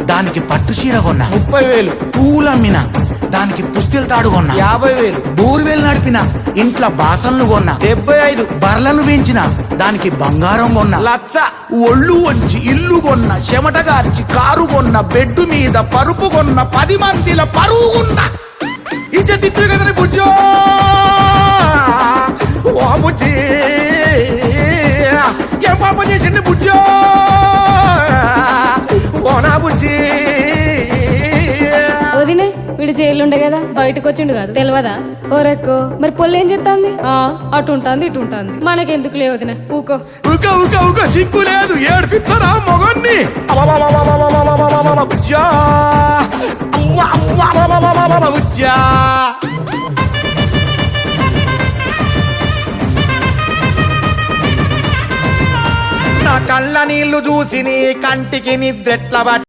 దానికి పట్టు చీర కొన్నా 30,000. పూలమ్మినా దానికి పుస్తెల తాడు కొన్నా 50,000. బోర్వేలు నడిపిన ఇంట్లో బాసన్లు కొన్నా 75. బర్లను పెంచిన దానికి బంగారం కొన్నా 1,00,000. ఒళ్ళు వంచి ఇల్లు కొన్న చెమటగార్చి కారు కొన్న బెడ్ మీద పరుపు కొన్న 10 మందిల పరువు కొన్న ఇచ్చతిత్తులు కదని బుజ్జో ఓ బుజ్జి ఏం పాపం చేసింది బుజ్జో ఓ నా బుజ్జి. వదినే వీడు జైలుండే కదా బయటకు వచ్చిండు కాదు తెలియదా ఓరెక్కో మరి పొల్లు ఏం చెప్తాంది అటు ఉంటుంది ఇటు ఉంటుంది మనకెందుకు లే వదిన ఊకో ఉక ఉక ఉక సిగ్గు లేదు ఏడిపిస్తారా మొగన్ని బుజ్జా బుజ్జా. నా కళ్ళ నీళ్లు చూసి నీ కంటికి నిద్రెట్ల